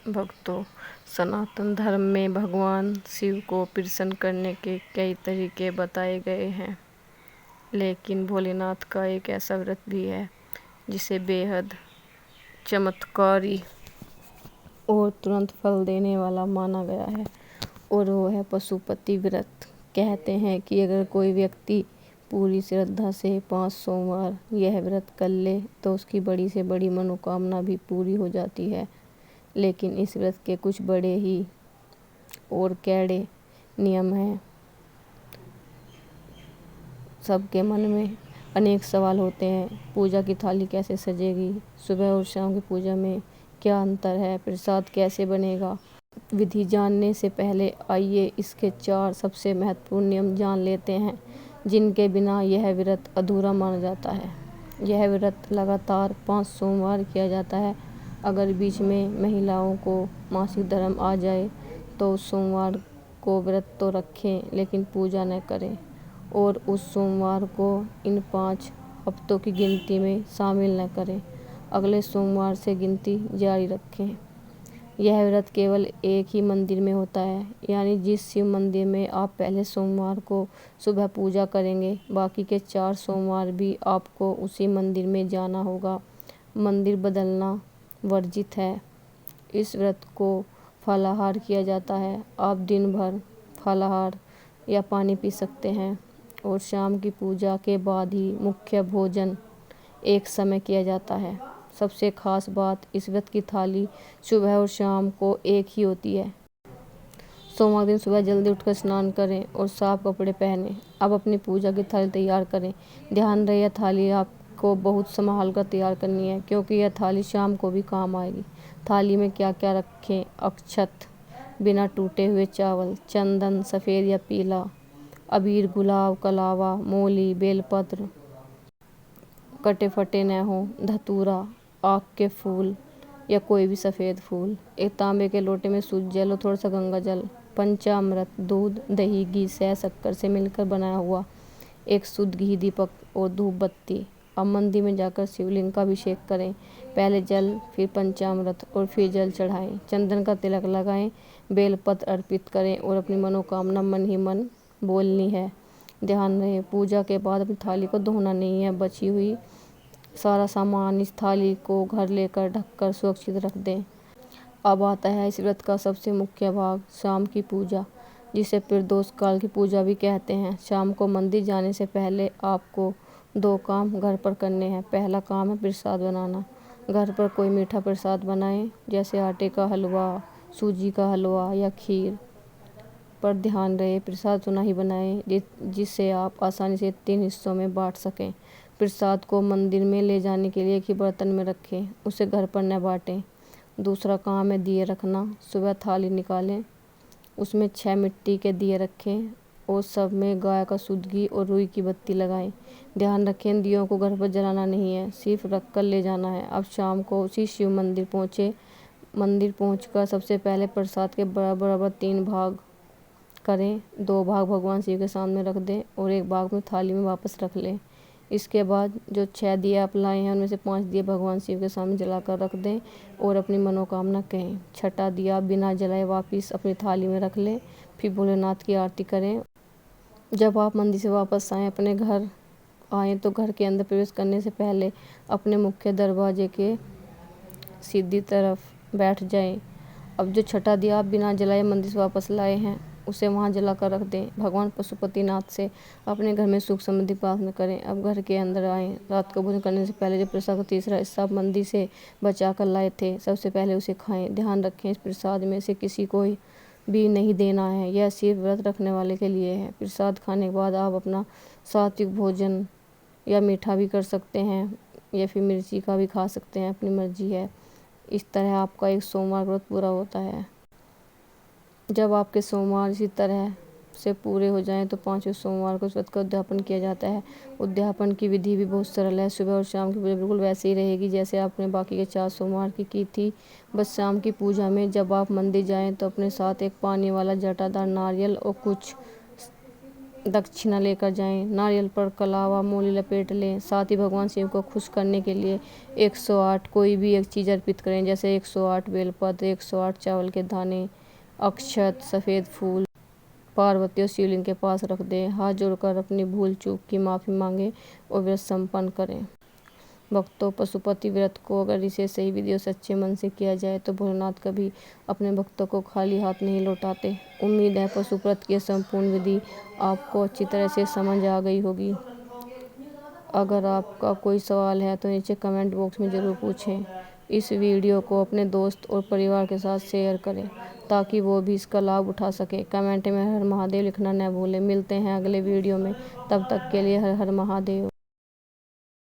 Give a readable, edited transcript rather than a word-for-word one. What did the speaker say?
भक्तों, सनातन धर्म में भगवान शिव को प्रसन्न करने के कई तरीके बताए गए हैं, लेकिन भोलेनाथ का एक ऐसा व्रत भी है जिसे बेहद चमत्कारी और तुरंत फल देने वाला माना गया है, और वो है पशुपति व्रत। कहते हैं कि अगर कोई व्यक्ति पूरी श्रद्धा से 5 सोमवार यह व्रत कर ले तो उसकी बड़ी से बड़ी मनोकामना भी पूरी हो जाती है। लेकिन इस व्रत के कुछ बड़े ही और कड़े नियम हैं। सबके मन में अनेक सवाल होते हैं। पूजा की थाली कैसे सजेगी? सुबह और शाम की पूजा में क्या अंतर है? प्रसाद कैसे बनेगा? विधि जानने से पहले आइए इसके 4 सबसे महत्वपूर्ण नियम जान लेते हैं, जिनके बिना यह व्रत अधूरा माना जाता है। यह व्रत लगातार 5 सोमवार किया जाता है। अगर बीच में महिलाओं को मासिक धर्म आ जाए तो उस सोमवार को व्रत तो रखें, लेकिन पूजा न करें और उस सोमवार को इन 5 हफ्तों की गिनती में शामिल न करें। अगले सोमवार से गिनती जारी रखें। यह व्रत केवल एक ही मंदिर में होता है, यानी जिस शिव मंदिर में आप पहले सोमवार को सुबह पूजा करेंगे, बाकी के 4 सोमवार भी आपको उसी मंदिर में जाना होगा। मंदिर बदलना वर्जित है। इस व्रत को फलाहार किया जाता है। आप दिन भर फलाहार या पानी पी सकते हैं और शाम की पूजा के बाद ही मुख्य भोजन एक समय किया जाता है। सबसे खास बात, इस व्रत की थाली सुबह और शाम को एक ही होती है। सोमवार दिन सुबह जल्दी उठकर स्नान करें और साफ कपड़े पहनें। अब अपनी पूजा की थाली तैयार करें। ध्यान रहे, यह थाली आपको बहुत संभाल कर तैयार करनी है, क्योंकि यह थाली शाम को भी काम आएगी। थाली में क्या क्या रखें? अक्षत, बिना टूटे हुए चावल, चंदन सफ़ेद या पीला, अबीर, गुलाब, कलावा, मूली, बेलपत्र, कटे फटे न हो, धतूरा, आक के फूल या कोई भी सफ़ेद फूल, एक तांबे के लोटे में शुद्ध जल और थोड़ा सा गंगा जल, पंचामृत, दूध, दही, घी, शक्कर से मिलकर बनाया हुआ एक शुद्ध घी दीपक और धूप बत्ती। अब मंदिर में जाकर शिवलिंग का अभिषेक करें। पहले जल, फिर पंचामृत और फिर जल चढ़ाएं। चंदन का तिलक लगाएं, बेलपत्र अर्पित करें और अपनी मनोकामना मन ही मन बोलनी है। ध्यान रहे, पूजा के बाद अपनी थाली को धोना नहीं है। बची हुई सारा सामान इस थाली को घर लेकर ढककर सुरक्षित रख दें। अब आता है इस व्रत का सबसे मुख्य भाग, शाम की पूजा, जिसे प्रदोष काल की पूजा भी कहते हैं। शाम को मंदिर जाने से पहले आपको 2 काम घर पर करने हैं। पहला काम है प्रसाद बनाना। घर पर कोई मीठा प्रसाद बनाएं, जैसे आटे का हलवा, सूजी का हलवा या खीर। पर ध्यान रहे, प्रसाद उतना ही बनाएं जिससे आप आसानी से 3 हिस्सों में बांट सकें। प्रसाद को मंदिर में ले जाने के लिए एक ही बर्तन में रखें, उसे घर पर न बांटें। दूसरा काम है दिए रखना। सुबह थाली निकालें, उसमें 6 मिट्टी के दिए रखें और सब में गाय का शुद्ध घी और रुई की बत्ती लगाएं। ध्यान रखें, इन दियों को घर पर जलाना नहीं है, सिर्फ रख कर ले जाना है। अब शाम को उसी शिव मंदिर पहुँचे। मंदिर पहुँचकर सबसे पहले प्रसाद के बराबर 3 भाग करें। 2 भाग भगवान शिव के सामने रख दें और 1 भाग में थाली में वापस रख लें। इसके बाद जो 6 दिए आप लाए हैं, उनमें से 5 दिए भगवान शिव के सामने जलाकर रख दें और अपनी मनोकामना कहें। छठा दिया बिना जलाए वापस अपनी थाली में रख लें। फिर भोलेनाथ की आरती करें। जब आप मंदिर से वापस आएँ, अपने घर आएँ तो घर के अंदर प्रवेश करने से पहले अपने मुख्य दरवाजे के सीधी तरफ बैठ जाएं। अब जो छठा दिया आप बिना जलाए मंदिर से वापस लाए हैं, उसे वहां जला कर रख दें। भगवान पशुपतिनाथ से अपने घर में सुख समृद्धि प्रार्थना करें। अब घर के अंदर आएँ। रात को भोजन करने से पहले जो प्रसाद का तीसरा हिस्सा आप मंदिर से बचा कर लाए थे, सबसे पहले उसे खाएं। ध्यान रखें, इस प्रसाद में से किसी को भी नहीं देना है, यह सिर्फ व्रत रखने वाले के लिए है। प्रसाद खाने के बाद आप अपना सात्विक भोजन या मीठा भी कर सकते हैं या फिर मिर्ची का भी खा सकते हैं, अपनी मर्जी है। इस तरह आपका एक सोमवार व्रत पूरा होता है। जब आपके सोमवार इसी तरह से पूरे हो जाएं तो 5वें सोमवार को इस व्रत का उद्यापन किया जाता है। उद्यापन की विधि भी बहुत सरल है। सुबह और शाम की पूजा बिल्कुल वैसे ही रहेगी जैसे आपने बाकी के 4 सोमवार की थी। बस शाम की पूजा में जब आप मंदिर जाएं तो अपने साथ एक पानी वाला जटादार नारियल और कुछ दक्षिणा लेकर जाएं। नारियल पर कलावा मूली लपेट लें। साथ ही भगवान शिव को खुश करने के लिए 108 कोई भी एक चीज़ अर्पित करें, जैसे 108 बेलपत्र, 108 चावल के दाने, अक्षत, सफ़ेद फूल पार्वती और शिवलिंग के पास रख दें। हाथ जोड़कर अपनी भूल चूक की माफ़ी मांगें और व्रत संपन्न करें। भक्तों, पशुपति व्रत को अगर इसे सही विधि और सच्चे मन से किया जाए तो भोलेनाथ कभी अपने भक्तों को खाली हाथ नहीं लौटाते। उम्मीद है पशुव्रत की संपूर्ण विधि आपको अच्छी तरह से समझ आ गई होगी। अगर आपका कोई सवाल है तो नीचे कमेंट बॉक्स में ज़रूर पूछें। इस वीडियो को अपने दोस्त और परिवार के साथ शेयर करें ताकि वो भी इसका लाभ उठा सके। कमेंट में हर हर महादेव लिखना न भूलें। मिलते हैं अगले वीडियो में, तब तक के लिए हर हर महादेव।